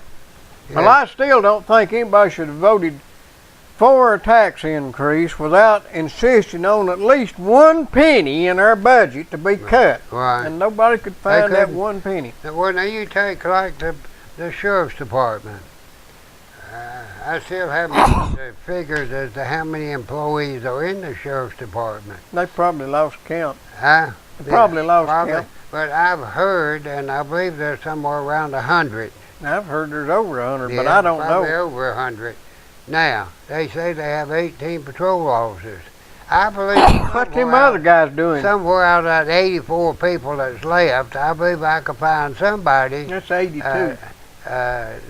Yeah. Well, I still don't think anybody should have voted for a tax increase without insisting on at least 1 penny in our budget to be cut.
Right.
And nobody could find that 1 penny.
Well, now you take like the sheriff's department. I still haven't the figures as to how many employees are in the sheriff's department.
They probably lost count.
Huh?
They probably lost count.
But I've heard, and I believe there's somewhere around 100.
I've heard there's over 100, but I don't know.
Probably over 100. Now, they say they have 18 patrol officers. I believe
What them other guys doing?
somewhere out of that 84 people that's left, I believe I could find somebody
That's 82.
that,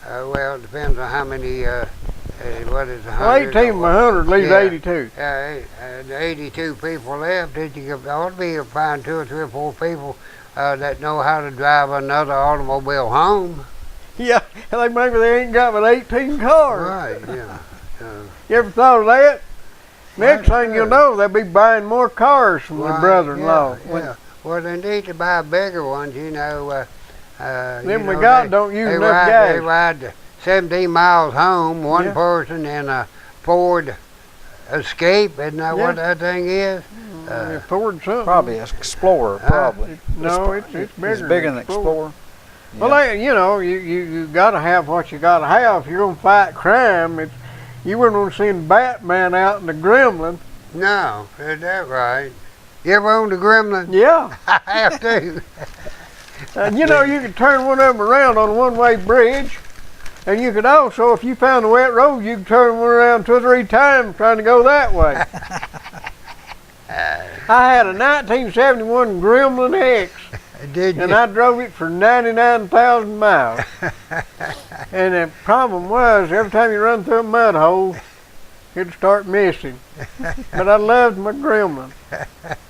well, it depends on how many, what is it?
Well, 18 by 100 leaves 82.
The 82 people left. Did you ought to be able to find 2 or 3 or 4 people that know how to drive another automobile home?
Yeah, like maybe they ain't got but 18 cars.
Right, yeah.
You ever thought of that? Next
Right,
thing you'll know, they'll be buying more cars from their
Right,
brother-in-law.
Yeah. Well, they need to buy bigger ones, you know.
Them we got don't use enough gas.
They ride 17 miles home, one
Yeah.
person in a Ford Escape, isn't that what that thing is?
Ford something.
Probably an Explorer, probably.
No, it's bigger.
It's bigger than Explorer.
Well, you know, you got to have what you got to have. If you're going to fight crime, you wouldn't want to see Batman out in the Gremlin.
No, is that right? You ever owned a Gremlin?
Yeah.
I have to.
And you know, you could turn one of them around on a one-way bridge. And you could also, if you found a wet road, you could turn one around 2 or 3 times trying to go that way. I had a 1971 Gremlin X.
Did you?
And I drove it for 99,000 miles. And the problem was, every time you run through a mud hole, it'd start missing. But I loved my Gremlin.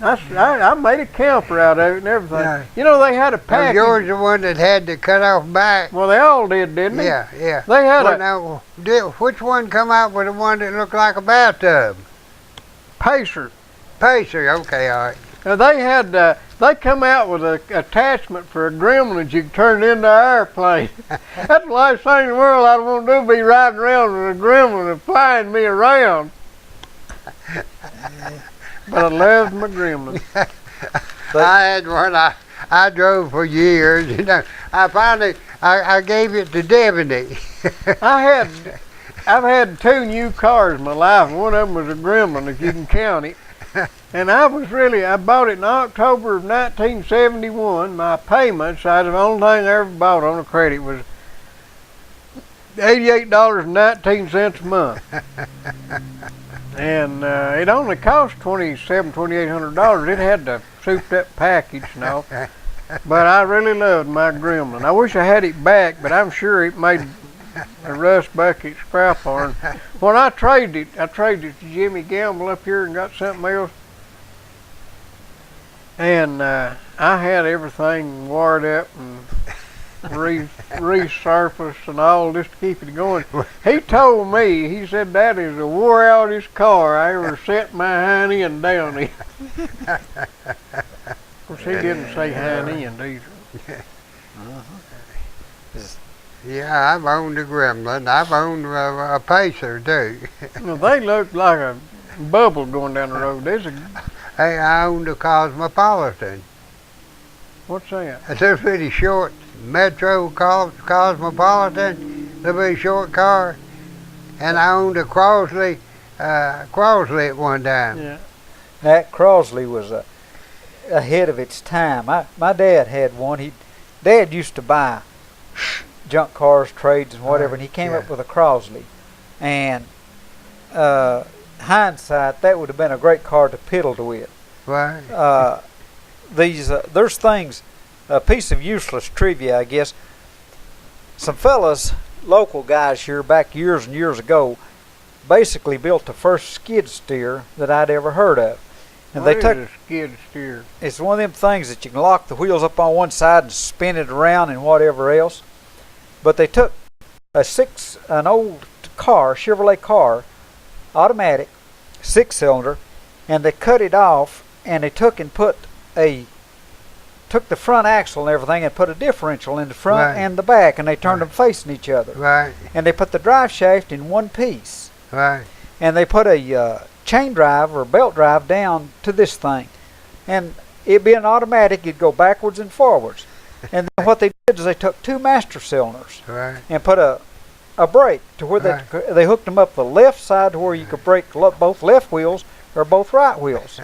I made a camper out of it and everything.
Yeah.
You know, they had a
Was
package.
yours the one that had the cut off back?
Well, they all did, didn't they?
Yeah.
They had
Well, now, which one come out with the one that looked like a bathtub?
Pacer.
Pacer, okay, all right.
Now they come out with an attachment for a Gremlin that you can turn into an airplane. That's the last thing in the world I'd want to do, be riding around with a Gremlin and flying me around. But I loved my Gremlin.
I had one I drove for years. You know, I finally I gave it to Devaney.
I've had 2 new cars in my life, and one of them was a Gremlin, if you can count it. And I bought it in October of 1971. My payments, the only thing I ever bought on a credit was $88.19 a month. And it only cost $2,800. It had the souped up package and all. But I really loved my Gremlin. I wish I had it back, but I'm sure it made a rust bucket scrap iron. When I traded it to Jimmy Gamble up here and got something else. And I had everything wired up and resurfaced and all just to keep it going. He told me, he said, that is the wore outest car I ever set my hind end down in. Of course, he didn't say hind end either.
Yeah, I've owned a Gremlin. I've owned a Pacer too.
Well, they looked like a bubble going down the road.
Hey, I owned a Cosmopolitan.
What's that?
It's a pretty short Metro Cosmopolitan, a very short car. And I owned a Crosley at one time.
Yeah.
That Crosley was ahead of its time. My dad had one. Dad used to buy junk cars, trades, and whatever, and he came up with a Crosley. And hindsight, that would have been a great car to piddle with.
Right.
There's things, a piece of useless trivia, I guess. Some fellas, local guys here back years and years ago, basically built the first skid steer that I'd ever heard of. And
What is a skid steer?
It's one of them things that you can lock the wheels up on one side and spin it around and whatever else. But they took an old car, Chevrolet car, automatic, 6-cylinder, and they cut it off, and they took the front axle and everything and put a differential in the front and the back, and they turned them facing each other.
Right.
And they put the drive shaft in one piece.
Right.
And they put a chain drive or belt drive down to this thing. And it being automatic, it'd go backwards and forwards. And then what they did is they took 2 master cylinders and put a brake to where they hooked them up the left side to where you could brake both left wheels or both right wheels.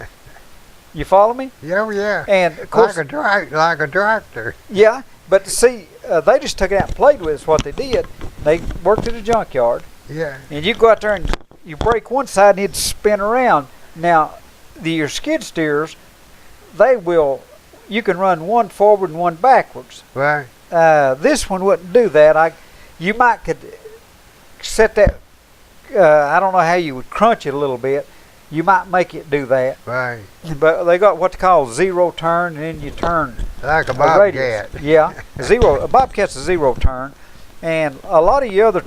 You follow me?
Oh, yeah.
And of course,
like a tractor.
Yeah, but see, they just took it out and played with it. Is what they did. They worked at a junkyard.
Yeah.
And you go out there and you break one side and it'd spin around. Now, your skid steers, you can run one forward and one backwards.
Right.
This one wouldn't do that. You might could set that. I don't know how you would crunch it a little bit. You might make it do that.
Right.
But they got what they call zero turn, and then you turn
like a bobcat.
Yeah, a bobcat's a zero turn, and a lot of your other,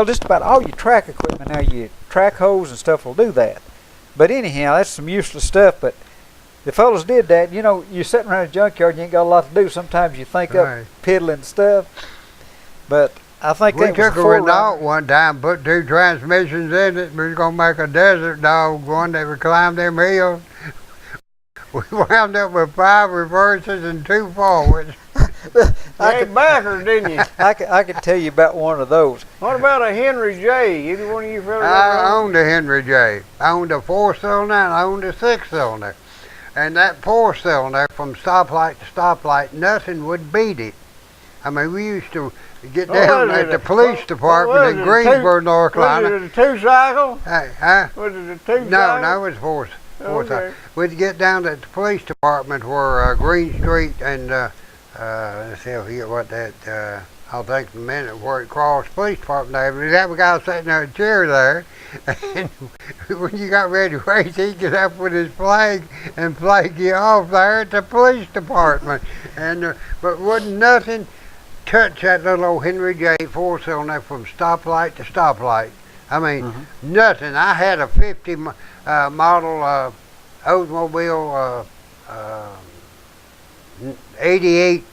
just about all your track equipment now, your track hose and stuff will do that. But anyhow, that's some useless stuff. But the fellas did that. You know, you're sitting around a junkyard, you ain't got a lot to do. Sometimes you think up piddling stuff. But I think
we took a Renault one time, put 2 transmissions in it. We was gonna make a desert dog one that would climb them hills. We wound up with 5 reverses and 2 forwards.
I could backers, didn't you?
I could tell you about one of those.
What about a Henry J? Either one of you fellas?
I owned a Henry J. I owned a 4-cylinder and I owned a 6-cylinder. And that 4-cylinder, from stoplight to stoplight, nothing would beat it. I mean, we used to get down at the police department in Greensboro, North Carolina.
Was it a 2-cycle?
Huh?
Was it a 2-cycle?
No, it was 4 cycle. We'd get down at the police department where Green Street and let's see, I forget what that. I'll think in a minute where it crossed police department there. We'd have a guy sitting in a chair there, and when you got ready to race, he'd get up with his flag and flag you off there at the police department. And but wouldn't nothing touch that little old Henry J 4-cylinder from stoplight to stoplight. I mean, nothing. I had a 50 model Oldsmobile 88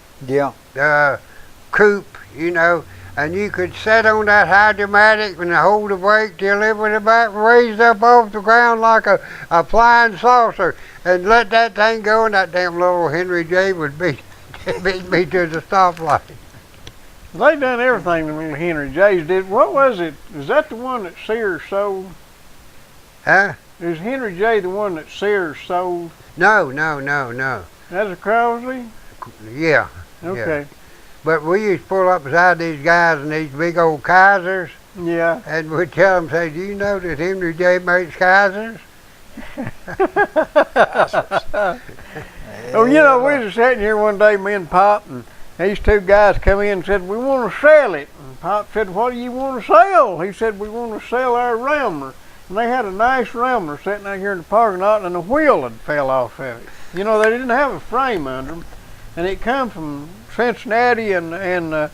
coupe, you know, and you could sit on that hydromatic and hold the brake till it was about raised up off the ground like a flying saucer, and let that thing go, and that damn little Henry J would beat me to the stoplight.
They done everything the little Henry J's did. What was it? Is that the one that Sears sold?
Huh?
Is Henry J the one that Sears sold?
No.
That's a Crosby?
Yeah.
Okay.
Yeah. But we used to pull up beside these guys in these big old Kaisers.
Yeah.
And we'd tell them, say, do you know that Henry J makes Kaisers?
Oh, you know, we was sitting here one day, me and Pop, and these 2 guys come in and said, we want to sell it. And Pop said, what do you want to sell? He said, we want to sell our Rambler. And they had a nice Rambler sitting out here in the parking lot, and the wheel had fell off of it. You know, they didn't have a frame under them, and it come from Cincinnati, and the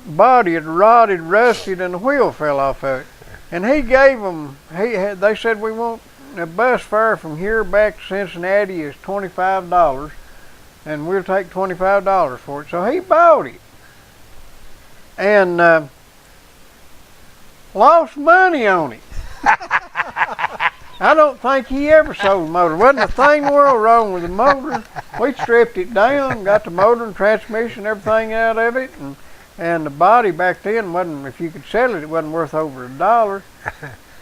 body had rotted, rusted, and the wheel fell off of it. And he gave them, they said, we want the bus fare from here back to Cincinnati is $25, and we'll take $25 for it. So he bought it, and lost money on it. I don't think he ever sold the motor. Wasn't a thing in the world wrong with the motor. We stripped it down, got the motor and transmission, everything out of it, and the body back then wasn't, if you could sell it, it wasn't worth over $1.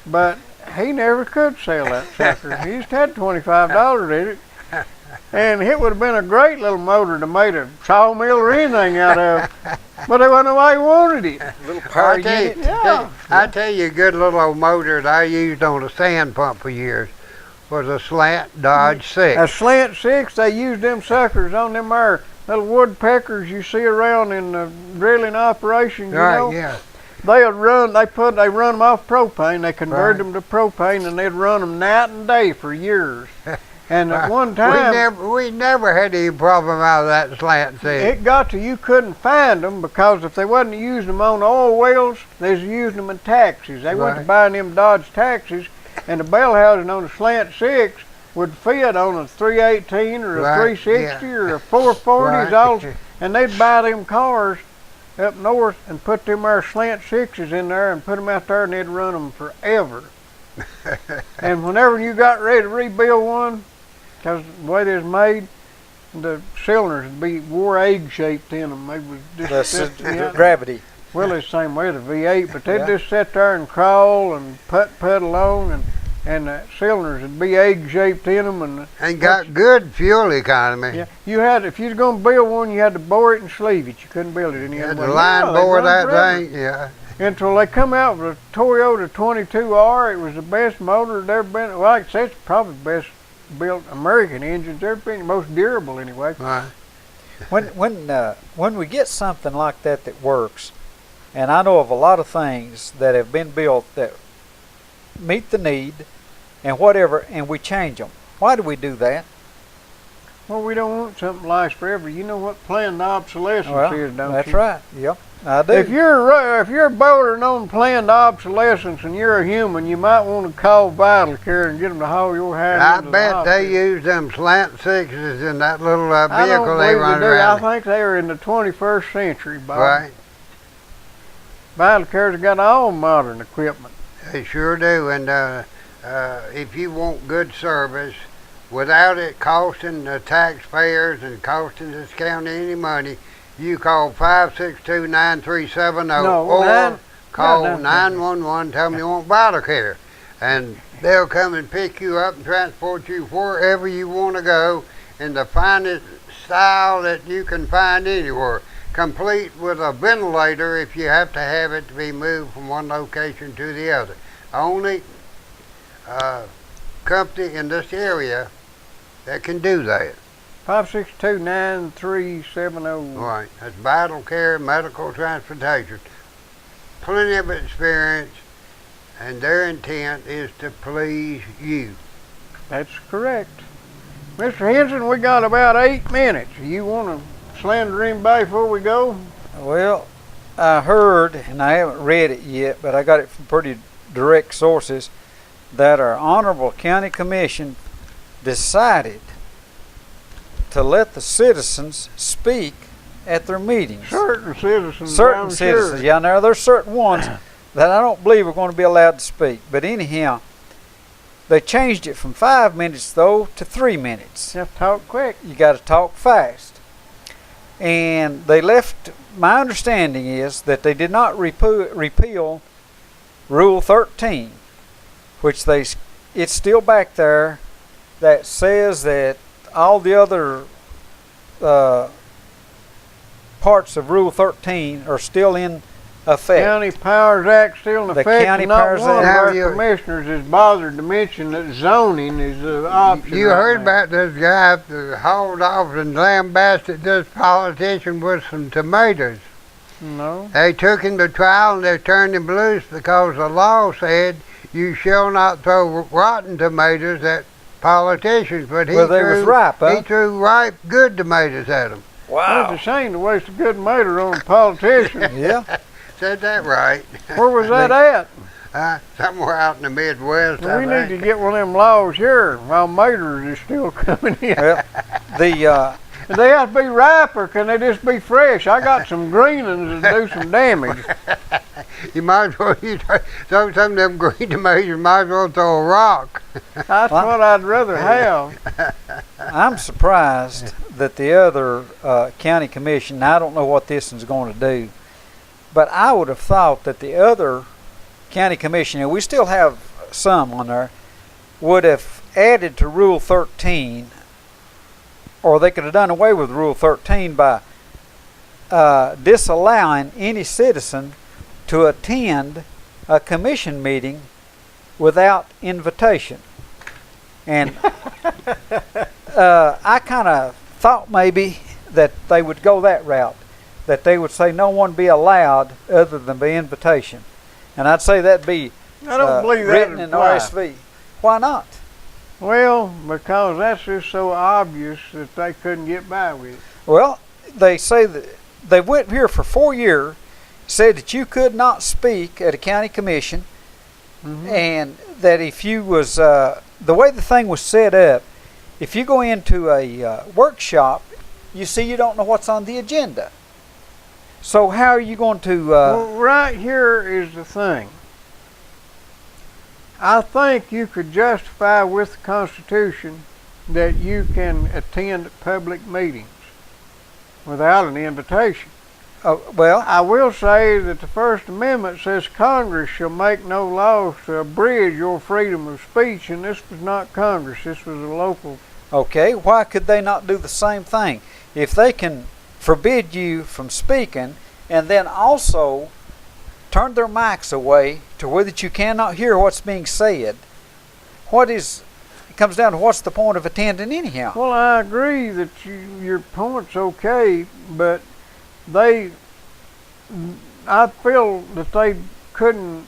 But he never could sell that sucker. He just had $25 in it. And it would have been a great little motor to make a sawmill or anything out of. But there wasn't nobody wanted it.
Little power unit.
I tell you, a good little old motor that I used on a sand pump for years was a slant Dodge 6.
A slant 6, they used them suckers on them there little woodpeckers you see around in the drilling operation, you know.
Yeah.
They run them off propane. They converted them to propane, and they'd run them night and day for years. And at one time,
we never had any problem out of that slant 6.
It got to you couldn't find them, because if they wasn't using them on oil wells, they was using them in taxis. They went to buying them Dodge taxis, and the bell housing on the slant 6 would fit on a 318 or a 360 or a 440, and they'd buy them cars up north and put them there slant 6s in there and put them out there, and they'd run them forever. And whenever you got ready to rebuild one, because the way they was made, the cylinders would be egg-shaped in them. They was just
gravity.
Well, it's the same way the V8, but they'd just sit there and crawl and putt along, and the cylinders would be egg-shaped in them.
And got good fuel economy.
Yeah, you had, if you was going to build one, you had to bore it and sleeve it. You couldn't build it any other way.
You had to line bore that thing, yeah.
until they come out with a Toyota 22R. It was the best motor that ever been. Well, like I said, it's probably the best built American engines ever been, the most durable anyway.
Right.
When we get something like that works, and I know of a lot of things that have been built that meet the need and whatever, and we change them. Why do we do that?
Well, we don't want something to last forever. You know what planned obsolescence is, don't
that's
you?
right. Yep, I do.
If you're bordering on planned obsolescence and you're a human, you might want to call Vital Care and get them to haul your house.
I
into
bet
the
they use them slant sixes in that little
I don't
vehicle they
believe
run
do.
around.
I think they're in the 21st century, Bob.
Right.
Vital Care's got all modern equipment.
They sure do. And if you want good service, without it costing the taxpayers and costing this county any money, you call 562-9370 or call 911. Tell them you want Vital Care, and they'll come and pick you up and transport you wherever you want to go in the finest style that you can find anywhere, complete with a ventilator if you have to have it to be moved from one location to the other. Only company in this area that can do that.
562-9370.
Right. That's Vital Care Medical Transportation. Plenty of experience, and their intent is to please you.
That's correct. Mr. Henson, we got about 8 minutes. You want to slander anybody before we go?
Well, I heard, and I haven't read it yet, but I got it from pretty direct sources, that our Honorable County Commission decided to let the citizens speak at their meetings.
Certain citizens.
Certain
I'm
citizens,
sure.
yeah. Now there's certain ones that I don't believe are going to be allowed to speak. But anyhow, they changed it from 5 minutes though to 3 minutes.
You have to talk quick.
You got to talk fast. And they left. My understanding is that they did not repeal Rule 13, which it's still back there, that says that all the other parts of Rule 13 are still in effect.
County Powers Act still in
The
effect.
County
and not
Powers
one of
Act.
our
Now
commissioners is bothered to mention that zoning is an option.
You
right
heard
now.
about this guy that hauled off and lambasted this politician with some tomatoes.
No.
They took him to trial and they turned him loose because the law said you shall not throw rotten tomatoes at politicians. But he
Well, they was ripe, huh?
He threw ripe, good tomatoes at them.
Well, it's a shame to waste a good tomato on a politician.
Yeah.
Said that right.
Where was that at?
Somewhere out in the Midwest.
We need to get one of them laws here while maters is still coming in.
Well,
Do they have to be ripe or can they just be fresh? I got some green ones that do some damage.
You might as well throw some of them green tomatoes. You might as well throw a rock.
That's what I'd rather have.
I'm surprised that the other county commission, now I don't know what this one's going to do, but I would have thought that the other county commission, and we still have some on there, would have added to Rule 13, or they could have done away with Rule 13 by disallowing any citizen to attend a commission meeting without invitation. And I kind of thought maybe that they would go that route, that they would say no one be allowed other than by invitation. And I'd say that'd be
I don't believe that
written in
apply.
OSV. Why not?
Well, because that's just so obvious that they couldn't get by with it.
Well, they say that they went here for 4 years, said that you could not speak at a county commission, and that if you was the way the thing was set up, if you go into a workshop, you see you don't know what's on the agenda. So how are you going to?
Well, right here is the thing. I think you could justify with the Constitution that you can attend public meetings without an invitation.
Well,
I will say that the First Amendment says Congress shall make no laws to abridge your freedom of speech, and this was not Congress, this was a local.
okay, why could they not do the same thing? If they can forbid you from speaking and then also turned their mics away to where that you cannot hear what's being said, it comes down to what's the point of attending anyhow?
Well, I agree that your point's okay, but I feel that they couldn't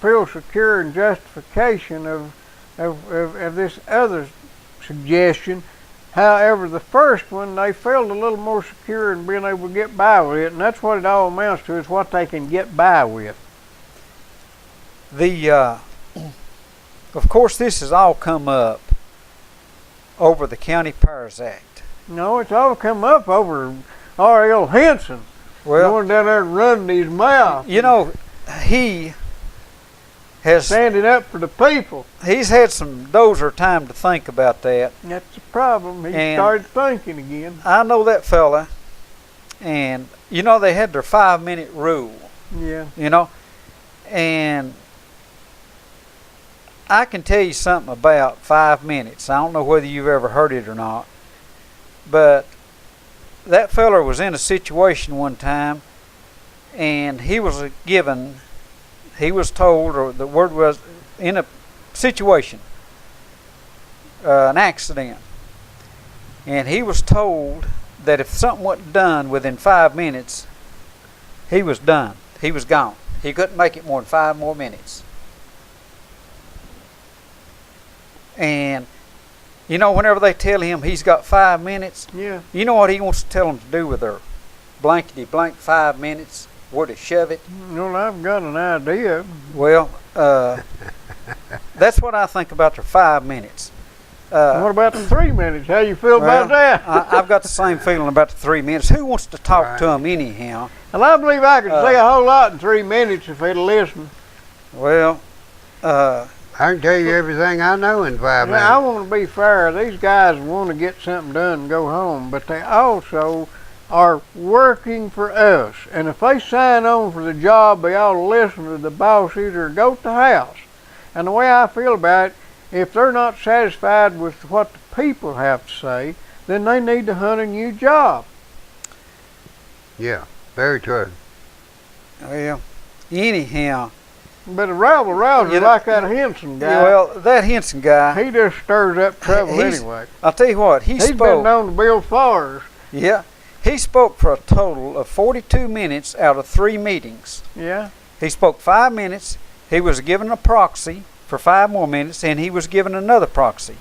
feel secure in justification of this other suggestion. However, the first one, they felt a little more secure in being able to get by with it, and that's what it all amounts to, is what they can get by with.
Of course, this has all come up over the County Powers Act.
No, it's all come up over R.L. Henson going down there and running his mouth.
You know, he has
standing up for the people.
He's had some dozer time to think about that.
That's the problem. He started thinking again.
I know that fella, and you know they had their 5-minute rule.
Yeah.
You know, and I can tell you something about 5 minutes. I don't know whether you've ever heard it or not, but that fella was in a situation one time, and he was told, or the word was, in a situation, an accident, and he was told that if something wasn't done within 5 minutes, he was done. He was gone. He couldn't make it more than 5 more minutes. And you know, whenever they tell him he's got 5 minutes, you know what he wants to tell them to do with their blankety blank 5 minutes? Where to shove it?
Well, I've got an idea.
Well, that's what I think about their 5 minutes.
What about the 3 minutes? How you feel about that?
I've got the same feeling about the 3 minutes. Who wants to talk to them anyhow?
Well, I believe I could say a whole lot in 3 minutes if they'd listen.
Well,
I can tell you everything I know in 5 minutes.
I want to be fair. These guys want to get something done and go home, but they also are working for us. And if they sign on for the job, they ought to listen to the boss either go to the house. And the way I feel about it, if they're not satisfied with what the people have to say, then they need to hunt a new job.
Yeah, very true.
Well, anyhow.
But a rabble-rouser like that Henson guy.
Well, that Henson guy.
He just stirs up trouble anyway.
I'll tell you what,
he's been known to build fires.
Yeah. He spoke for a total of 42 minutes out of 3 meetings.
Yeah.
He spoke 5 minutes. He was given a proxy for 5 more minutes, and he was given another proxy.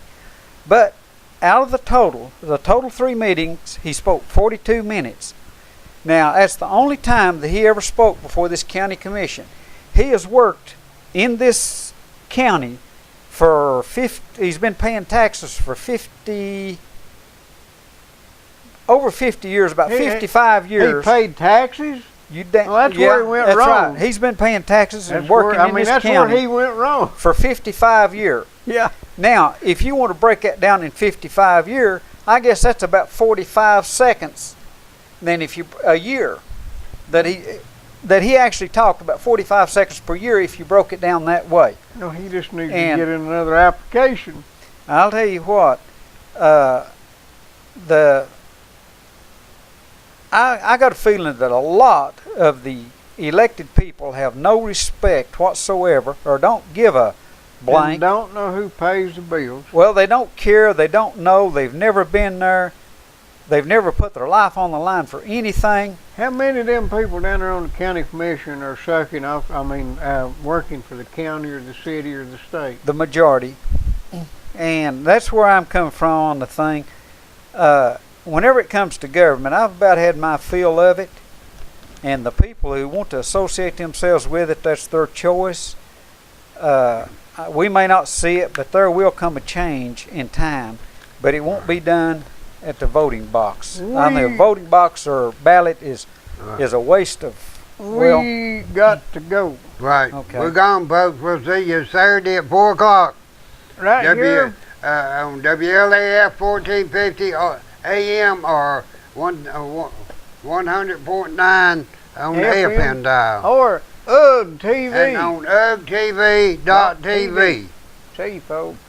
But out of the total 3 meetings, he spoke 42 minutes. Now, that's the only time that he ever spoke before this county commission. He has worked in this county for he's been paying taxes for over 50 years, about 55 years.
He paid taxes?
Well,
that's where he went wrong.
Right. He's been paying taxes and working in this county.
That's where he went wrong.
For 55 years.
Yeah.
Now, if you want to break that down in 55 years, I guess that's about 45 seconds. Then a year that he actually talked, about 45 seconds per year if you broke it down that way.
No, he just needs to get in another application.
I'll tell you what, I got a feeling that a lot of the elected people have no respect whatsoever, or don't give a blank.
And don't know who pays the bills.
Well, they don't care, they don't know, they've never been there. They've never put their life on the line for anything.
How many of them people down there on the county commission are sucking off, working for the county or the city or the state?
The majority. And that's where I'm coming from on the thing. Whenever it comes to government, I've about had my fill of it. And the people who want to associate themselves with it, that's their choice. We may not see it, but there will come a change in time. But it won't be done at the voting box. The voting box or ballot is a waste of.
We got to go.
Right.
Okay.
We're gone, folks. We'll see you Saturday at 4 o'clock.
Right here.
On WLAF 1450 AM or 100.9 on the FM dial.
Or UGTV.
And on UGTV.tv.
See you, folks.